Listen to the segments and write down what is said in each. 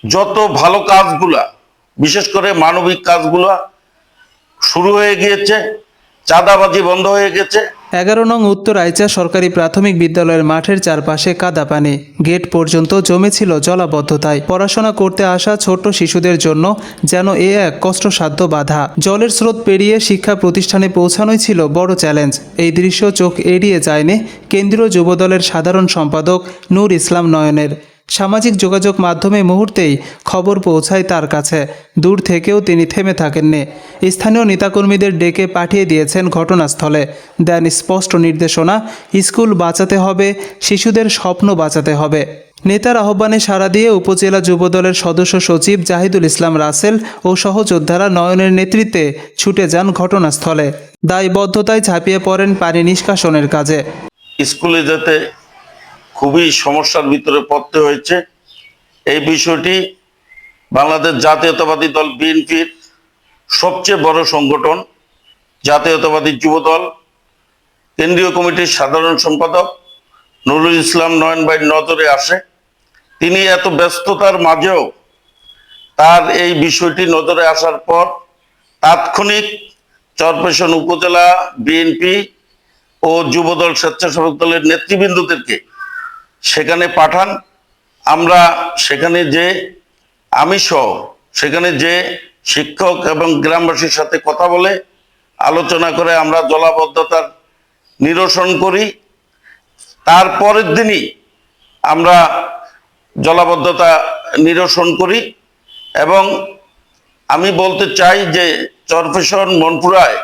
যত ভালো কাজগুলা, বিশেষ করে মানবিক কাজগুলা শুরু হয়ে গিয়েছে, চাঁদাবাজি বন্ধ হয়ে গেছে। 11 নং উত্তর আইচা সরকারি প্রাথমিক বিদ্যালয়ের মাঠের চারপাশে কাদা পানি, গেট পর্যন্ত জমেছিল জলাবদ্ধতায়। পড়াশোনা করতে আসা ছোট্ট শিশুদের জন্য যেন এক কষ্টসাধ্য বাধা। জলের স্রোত পেরিয়ে শিক্ষা প্রতিষ্ঠানে পৌঁছানোই ছিল বড় চ্যালেঞ্জ। এই দৃশ্য চোখ এড়িয়ে যায়নি কেন্দ্রীয় যুবদলের সাধারণ সম্পাদক নূর ইসলাম নয়নের। সামাজিক যোগাযোগ মাধ্যমে মুহূর্তেই খবর পৌঁছায় তার কাছে। দূর থেকেও তিনি থেমে থাকেননি। স্থানীয় নেতাকর্মীদের ডেকে পাঠিয়ে দিয়েছেন ঘটনাস্থলে, দেন স্পষ্ট নির্দেশনা, স্কুল বাঁচাতে হবে, শিশুদের স্বপ্ন বাঁচাতে হবে। নেতার আহ্বানে সাড়া দিয়ে উপজেলা যুবদলের সদস্য সচিব জাহিদুল ইসলাম রাসেল ও সহযোদ্ধারা নয়নের নেতৃত্বে ছুটে যান ঘটনাস্থলে। দায়বদ্ধতায় ঝাঁপিয়ে পড়েন পানি নিষ্কাশনের কাজে। স্কুলে যেতে খুবই সমস্যার ভিতরে পড়তে হয়েছে। এই বিষয়টি বাংলাদেশ জাতীয়তাবাদী দল বিএনপির সবচেয়ে বড় সংগঠন জাতীয়তাবাদী যুবদল কেন্দ্রীয় কমিটির সাধারণ সম্পাদক নুরুল ইসলাম নয়ন ভাই নজরে আসে। তিনি এত ব্যস্ততার মাঝেও তার এই বিষয়টি নজরে আসার পর তাৎক্ষণিক চরপেশন উপজেলা বিএনপি ও যুবদল স্বেচ্ছাসেবক দলের নেতৃবৃন্দদেরকে সেখানে পাঠান। আমরা সেখানে আমি সহ সেখানে শিক্ষক এবং গ্রামবাসীর সাথে কথা বলে আলোচনা করে আমরা জলাবদ্ধতার নিরসন করি। তারপরের দিনই আমরা জলাবদ্ধতা নিরসন করি এবং আমি বলতে চাই যে চরপেশন মনপুরায়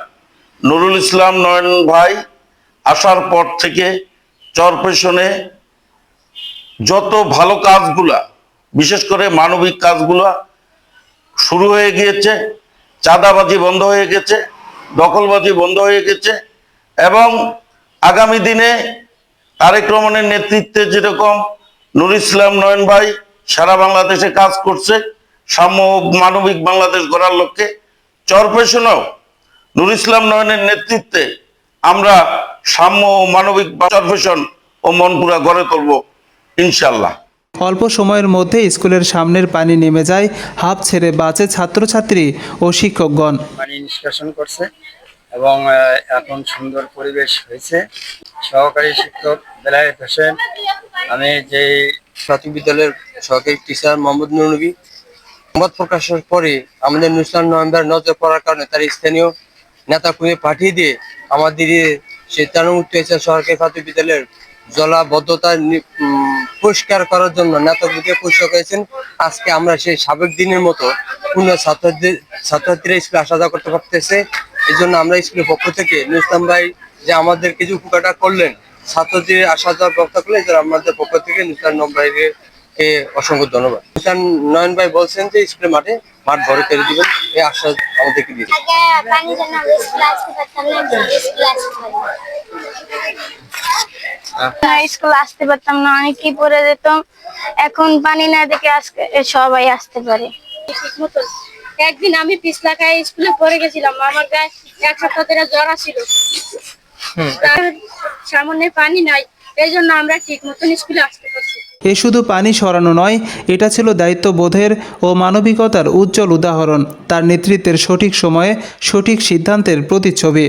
নুরুল ইসলাম নয়ন ভাই আসার পর থেকে চরপেশনে যত ভালো কাজগুলা, বিশেষ করে মানবিক কাজগুলা শুরু হয়ে গিয়েছে, চাঁদাবাজি বন্ধ হয়ে গেছে, দখলবাজি বন্ধ হয়ে গেছে এবং আগামী দিনে তারেক রহমানের নেতৃত্বে যেরকম নুরুল ইসলাম নয়ন ভাই সারা বাংলাদেশে কাজ করছে সাম্য মানবিক বাংলাদেশ গড়ার লক্ষ্যে, চরপেশনেও নুরুল ইসলাম নয়নের নেতৃত্বে আমরা সাম্য ও মানবিক চরপেশন ও মনপুরা গড়ে তুলব ইনশাল্লাহ। অল্প সময়ের মধ্যে স্কুলের সামনের পানি নেমে যায়, হাঁপ ছেড়ে বাঁচে ছাত্রছাত্রী ও শিক্ষকগণ। পানি নিষ্কাশন করছে এবং এখন সুন্দর পরিবেশ হয়েছে। সহকারী শিক্ষক বেলায়েত হোসেন, আমি যে প্রাথমিক বিদ্যালয়ের সহকারী টিচার মোহাম্মদ নুর নবী। সংবাদ প্রকাশের পরে আমাদের নুরুল ইসলাম নয়ন নজর পড়ার কারণে তার স্থানীয় নেতাকর্মী পাঠিয়ে দিয়ে আমাদের সেই তানুমুক্ত হয়েছে সরকারি প্রাথমিক বিদ্যালয়ের জলাবদ্ধতা পরিষ্কার করার জন্য নেতাকর্মীকে পরিষ্কার করেছেন। আজকে আমরা সেই সাবেক দিনের মতো পূর্ণ ছাত্রছাত্রীরা স্কুলে আসা যাওয়া করতে পারতেছে। এই জন্য আমরা স্কুলের পক্ষ থেকে নুরুল ইসলাম ভাই যে আমাদের কিছু উপকারটা করলেন, ছাত্রছাত্রীর আসা যাওয়ার ব্যবস্থা করলেন, এই জন্য আমাদের পক্ষ থেকে নুরুল ইসলাম নয়ন ভাইকে অসংখ্য ধন্যবাদ। নুরুল ইসলাম নয়ন ভাই বলছেন যে স্কুলের মাঠ ভরে করে দিবেন, এই আশ্বাস আমাদেরকে দিয়েছেন। স্কুল আসতে পারতাম না, অনেকেই পড়ে যেতাম। এখন পানি না দেখে আজকে সবাই আসতে পারে। একদিন আমি পিছলা খাই স্কুলে পড়ে গেছিলাম, আমার গায়ে এক সপ্তাহ ধরে জ্বর ছিল, সামনে পানি নাই, এই জন্য আমরা ঠিক মতন স্কুলে আসতে পারছি। এ শুধু পানি সরানো নয়, এটা ছিল দায়িত্ববোধের ও মানবিকতার উজ্জ্বল উদাহরণ, তার নেতৃত্বের সঠিক সময়ে সঠিক সিদ্ধান্তের প্রতিচ্ছবি।